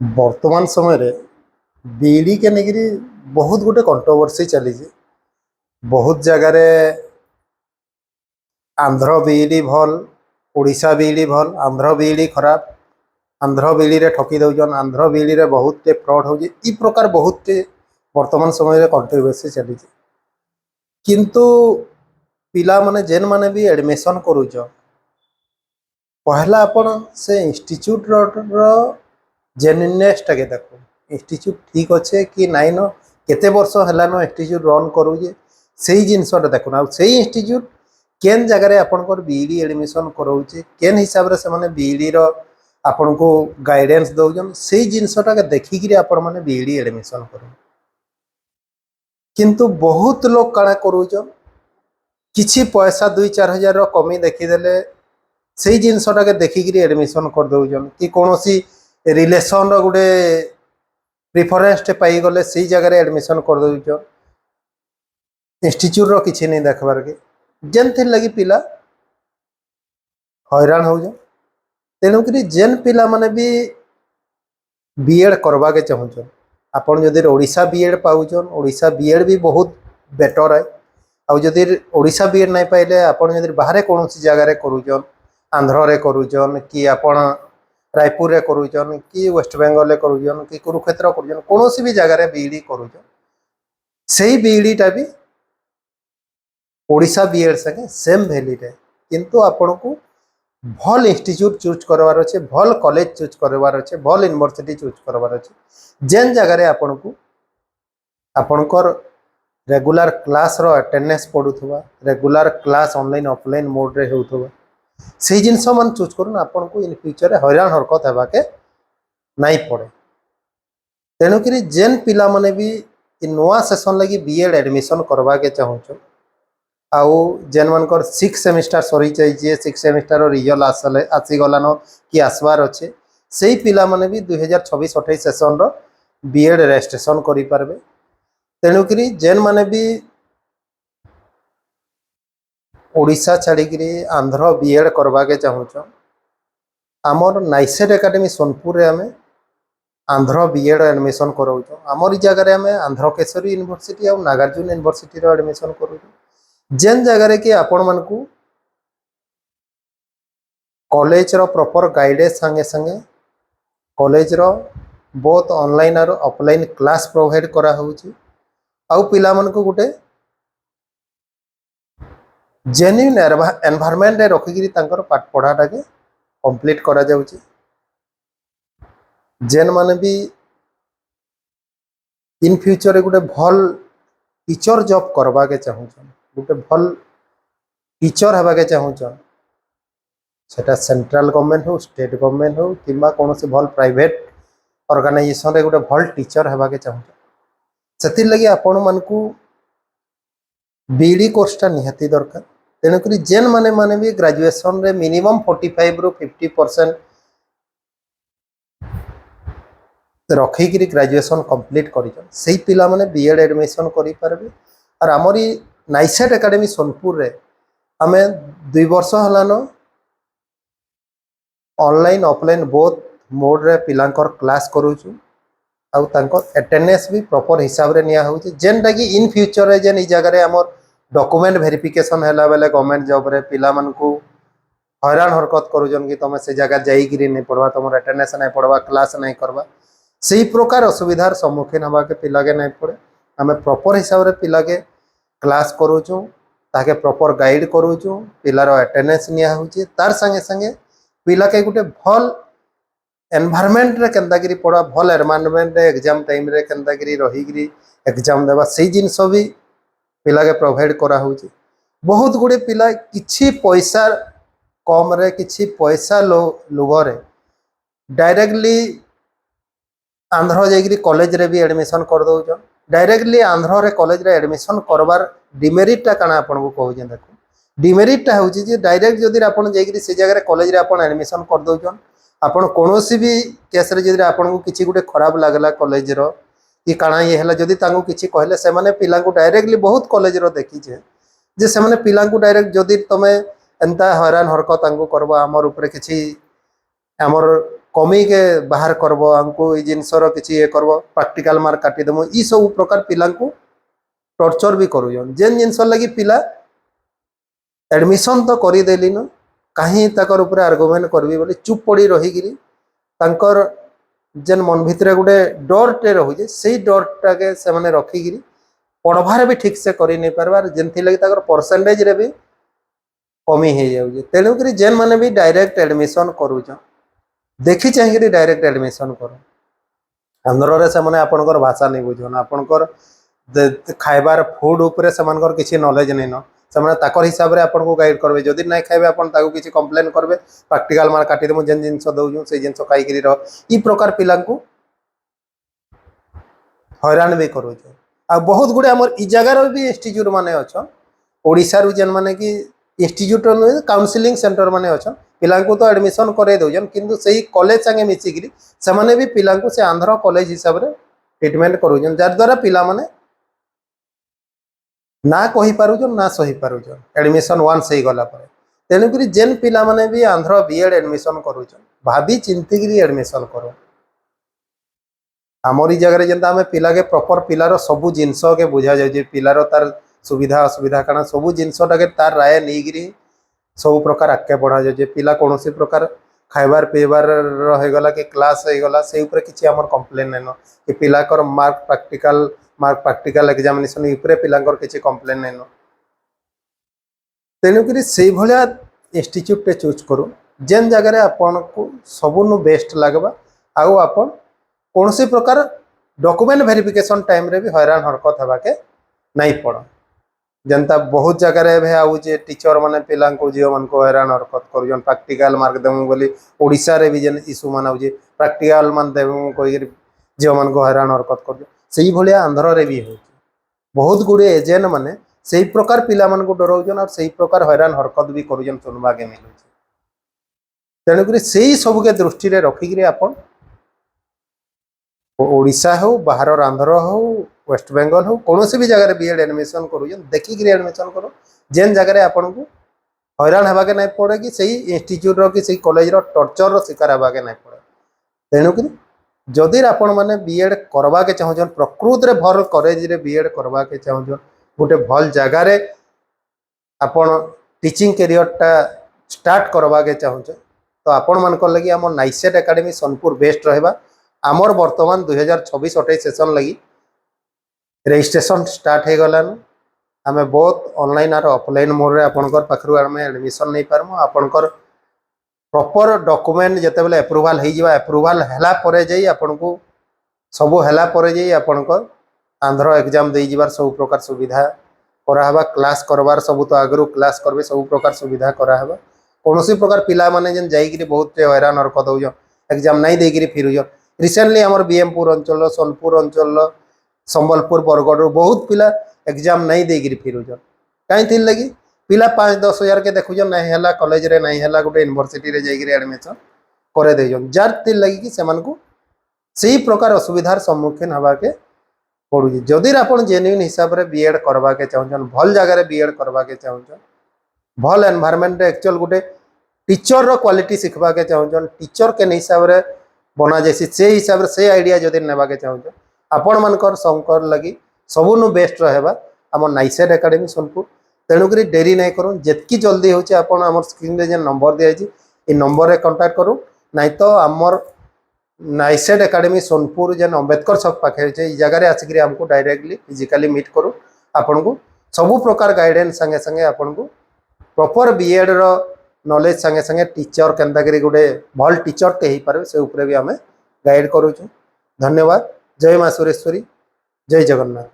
वर्तमान समय रे बीड़ी के नेगिरी बहुत गोटे कंट्रोवर्सी चली। बहुत जगह आंध्र बीड़ी भल, ओडिशा बीड़ी भल, आंध्र बीड़ी खराब, आंध्र बीड़ी रे ठकी दौन, आंध्र बीड़ी रे बहुत फ्रॉड हो प्रकार बहुत वर्तमान समय रे कंट्रोवर्सी चली। किंतु पिला माने जेन माने भी एडमिशन करूछ पहला अपन से इंस्टीट्यूट रो जेन्युइननेस टाके देखो इंस्टीट्यूट ठीक अच्छे कि नाइन न केते वर्ष हेलानो इंस्टीट्यूट रन करूजे से जिनसटा देखुन आ से इंस्टीट्यूट केन जगह आपनकर बीडी एडमिशन कराऊे केन हिसाब रे से माने बीडी रो आपन को गाइडेंस दौजन से जिनसटा के देखिक आपण माने बीडी एडमिशन कर। किंतु बहुत लोग काଣା करूजन किछि पैसा 2-4 हजार रो कमी देखिदेले से जिनसटा के देखिक एडमिशन कर दौजन कि कौनसी रिलेसन गोटे प्रिफरेन्स पाई गले से जगह एडमिशन कर दौच इंस्टीट्यूट रो किछि नहीं देखबार के जेन लगी पिला हैरान हो तेणुक जेन पिला माने भी बीएड करवा के चाहून आपन जदि ओडिशा बीएड पाउछन ओडिशा बीएड भी बहुत बेटर है आउ जदि ओडिशा बीएड नहीं पाइले आपन जदि बाहर कौन जगह करूचन आंध्र रे करूचन कि आपन रायपुर रे करूचन कि वेस्ट बेंगल रे करूचन कि कुरुक्षेत्र करूचन कौन भी जगह बीडी करूचन से बीडीटा भी ओडिशा बीएड संगे सेम वैलिड है। किंतु आपन को भल इंस्टीट्यूट चूज करवार अच्छे भल कॉलेज चूज करवार अच्छे भल यूनिवर्सिटी चूज करवार अच्छे जेन जगह आपन को आपनकर रेगुलर क्लास रो अटेंडेंस पड़ुथबा regular class online offline mode रे होउथबा से जिनस मन चूज करूँ आपन को इन फ्यूचर हैरान हरकत होगा के नहीं पड़े। तेणुक जेन पिला माने भी नुआ सेशन लगी बीएड एडमिशन करवा के चाहूँ आउ जेन मनकर 6 सेमिस्टर सरी जाइए 6 सेमिस्टर रिजल्ट आसीगलान कि आसबार अच्छे से पिला माने भी 2026-28 सेशन रो बीएड रजिस्ट्रेशन करि पारबे। तेणुक जेन माने भी ओडिशा छाड़िकी आंध्र बीएड करवा के चाहूँ आमर नाइसेट एकेडमी सोनपुर रे आमे आंध्र बीएड एडमिशन कराऊँ आमर जगह आम आंध्र केशरी यूनिवर्सिटी और नागार्जुन यूनिवर्सिटी रो एडमिशन करूँ जेन जगह कि आपण मानकू कॉलेज रो प्रॉपर गाइडेंस संगे संगे कॉलेज रो बहुत ऑनलाइन और ऑफलाइन क्लास प्रोवाइड करा होउची आउ पिला मानकू गुटे जेन्युइन एनवायरनमेंट रे रखिकी तांकर पाठ पढ़ाटा के कंप्लीट करा जाउची। जेन माने भी इन फ्यूचर गोटे भल टीचर जॉब करवा के चाहूँ गोटे भल टीचर हवा के चाहूँ सेटा सेंट्रल गवर्नमेंट हो स्टेट गवर्नमेंट हो कि कौन से भल प्राइवेट ऑर्गेनाइजेशन रे गोटे भल टीचर हवा के चाहूँ से लगी आपण मानकू बीडी कोर्सटा निहाती दरकार। तेणुक जेन माने माने भी ग्रेजुएशन रे मिनिमम 45 रु 50% रखिकी ग्रेजुएशन कंप्लीट कर पिला माने बीएड एडमिशन करि पारबे। और आमरी नाइसेट एकेडमी सोनपुर रे आमे 2 वर्ष हलानो ऑनलाइन ऑफलाइन बोथ मोड रे पिलांकर क्लास करूछु आउ तांकर अटेंडेंस भी प्रॉपर हिसाब रे निया होउची जेनटा कि इन फ्यूचर रे जेन इ जगह रे हमर डॉक्यूमेंट वेरिफिकेशन हैला बेले गवर्नमेंट जॉब रे पिला मानकू हैरान हरकत करूजन कि तुम से जगह जाइकी नहीं पढ़वा तुम अटेंडेंस नहीं पढ़वा क्लास नहीं करवा से प्रकार असुविधार सम्मुखीन हवा के पिला के नहीं पड़े आम प्रॉपर हिसाब रे पिला के क्लास करूचु ताके प्रॉपर गाइड करूचु पिलार अटेंडेंस निया होउची तार संगे संगे पिला के गुटे भल एनवायरनमेंट रे केंदागिरी पढ़ा भल एनवायरनमेंट रे एग्जाम टाइम रे केंदागिरी रहीगिरी एग्जाम देवा से जिनस भी पिला के प्रोवाइड करा होउची। बहुत गुड़े पिला किछि पैसा कम रे किछि पैसा लोभरे डायरेक्टली आंध्र जाइए कॉलेज रे भी एडमिशन कर दौन डायरेक्टली आंध्र रे कॉलेज रे एडमिशन करवार डिमेरिटा काना आपन को कहूँ देखो डिमेरिटा हूँ डायरेक्ट जदि आपन जाइए से जगह कॉलेज रे आपन एडमिशन कर दौन आपन कौनसी भी केस रे जदि आपन को किछि गुटे खराब लागला कॉलेज रो कि काना ये हला जदि तांको किछि कहले से माने पिला को डायरेक्टली बहुत कॉलेज रो देखी जे से माने पिला को डायरेक्ट जदि तमे एंता हैरान हरकत तांको करबा हमर ऊपर किछि हमर कमी के बाहर करबो हमको ई जिनसर किछि ये करबो प्रैक्टिकल मार्क काटी देमो ई सब प्रकार पिला को टॉर्चर भी करूजन जेन जिनस लगी पिला एडमिशन तो करी देली न कहीं तकर ऊपर आर्गुमेंट करबी बोली चुप पड़ी रहीगिरी तांकर जेन मन भितरे गोटे डरटे रहुजे से डरटा के से माने रखीगिरी पढ़वार भी ठीक से करी नहीं पारबार जेनथि लगी ताकर परसेंटेज रे भी कमी हो जाउजे तेणु करी जेन माने भी डायरेक्ट एडमिशन करूजन देखी चाहिए डायरेक्ट एडमिशन कर आंध्र रे से माने आपनकर भाषा नहीं बुझन आपनकर खाइबार फूड ऊपर से मानकर किसी नॉलेज नहीं न से ताकर हिसाब रे आपन को गाइड करबे जदि नहीं खाइबे आपन ताको किसी कंप्लेन करबे प्रैक्टिकल मार काटी देमु जेन जिंस दउजु से जिंस खाई करी रह ई प्रकार पिला को हैरान भी करू छ आ बहुत गुडे हमर ई जगह रे भी इंस्टीट्यूट माने अछ ओडिसा रु जेन माने कि इंस्टीट्यूट काउंसलिंग सेंटर माने अछ पिला को तो एडमिशन करे दउजन किंतु सही कॉलेज संगे मिसी करी से माने भी पिला को से आंध्र कॉलेज हिसाब रे ट्रीटमेंट करूजन जार द्वारा पिला माने ना कही पारुजन ना सही पारुजन एडमिशन वन्स हो गला पर तेणुक जेन पिला माने भी आंध्र बीएड एडमिशन करूजन भाभी चिंतिक एडमिशन करो आमरी जगह जेनता आम पिला के प्रॉपर पिलार सबू जिनस के बुझा जाए पिलार तार सुविधा असुविधा कारण सबू जिनसटा के तार राय नहीं सब प्रकार आगे बढ़ा जाए पिला कौन प्रकार खाइबार पीबार होगला कि क्लास होगला से किसी आम कंप्लेन नहीं न कि पिला मार्क प्रैक्टिकल एग्जामिनेशन ऊपर पिलांकर किसी कंप्लेन नहीं न तेणुक से भाया इंस्टीट्यूट टे चूज करूँ जेन जगह आपन को सबुनु बेस्ट लगवा आउ आपन कौन सी प्रकार डॉक्यूमेंट वेरिफिकेशन टाइम रे भी हैरान हरकत होगा के नहीं पड़ जनता बहुत जगह आउे टीचर माने पिला झील मान को हैरान हरकत कर प्रैक्टिकल मार्क देमु बोली ओडिशा रे भी जेन इश्यू मान आउे प्रैक्टिकल मान देमु कही झील मान को हैरान हरकत कर से भाया आंध्र रे भी हो बहुत गुड़े एजेंट माने से प्रकार पिला मान को डराउन और से प्रकार हैरान हरकत भी करुन सुनवा के मिलूँ तेणुक से सबके दृष्टि रे रखिक आपन ओडिशा हो बाहर आंध्र हो वेस्ट बेंगल हो कौन भी जगह बीएड एडमिशन करूँ देखिक एडमिशन करो जेन जगह आपन को हैरान होगा के नहीं पड़े कि सही इंस्टीट्यूट रो कि सही कॉलेज रो टॉर्चर रो शिकार होगा के नहीं पड़े तेणुक जदि आपण मैंने बीएड करवा के चाहून प्रकृत रे भल कॉलेज रे बीएड करवा के चाहून गोटे भल जगार आपण टीचिंग कैरियर टा स्टार्ट करवा के चाहूँ तो आपण मान लगी आम नाइसेट एकेडमी सोनपुर बेस्ट रहा आमर वर्तमान 2026-28 सेशन लगी रजिस्ट्रेशन स्टार्ट हो गलान आम बहुत ऑनलाइन और ऑफलाइन मोड रे आपनकर पाखरु आम एडमिशन नहीं पारमु आपनकर प्रॉपर डॉक्यूमेंट जिते बेले एप्रूवाल हो जाए एप्रूवाल हैला परे जाई आपन को सबू हैला परे जाई आपनकर आंध्र एग्जाम दे जिबार सब प्रकार सुविधा कराहबा क्लास करबार सब तो आगु क्लास करबे सब प्रकार सुविधा कराहबा कौन प्रकार पिला माने जेन जाइकरी बहुत हैरान हरकत हो एग्जाम नहीं देकरी फिरुज रिसेंटली आमर बीएमपुर अंचल सोनपुर अंचल संबलपुर बरगढ़ बहुत पिला एग्जाम नहीं देकरी फिरुज कहीं लगी पिला 5-10 हजार के देखुन नहीं है कॉलेज रे नहीं है गोटे यूनिवर्सिटी रे जाइकरी एडमिशन करे देजन जार तिल लगी कि सेमान को सही प्रकार असुविधार सम्मुखीन हवा के पड़ुजी जदि आपन जेन्युइन हिसाब रे बीएड करवा के चाहून भल जगह रे बीएड करवा के चाहून भल एनवायरनमेंट रे एक्चुअल गोटे टीचर रो क्वालिटी सिखवा के चाहून टीचर के हिसाब रे बना जैसी से हिसाब से आइडिया जदि नेबा के चाहूँ आपण मानकर शंकर लगी सबुनु बेस्ट रहबा आम नाइसेट एकेडमी सोनपुर तेणुक डेरी नहीं करूँ जितकी जल्दी होचे आपण आम स्क्रीन रे जेन नंबर दिखाई ये नंबर रे कांटेक्ट करूँ नहीं तो आमर नाइसेट एकेडमी सोनपुर जेन अंबेडकर छक पाखे ये जगह आसिक आमको डायरेक्टली फिजिकली मीट करूँ आपण को सबू प्रकार गाइडेंस संगे संगे आपण को प्रॉपर बीएड रो नॉलेज संगे संगे टीचर केनता करी गोटे भल टीचर टे हो पारे से उपरे भी आम गाइड करूँ धन्यवाद जय माँ सुरेश्वरी जय जगन्नाथ।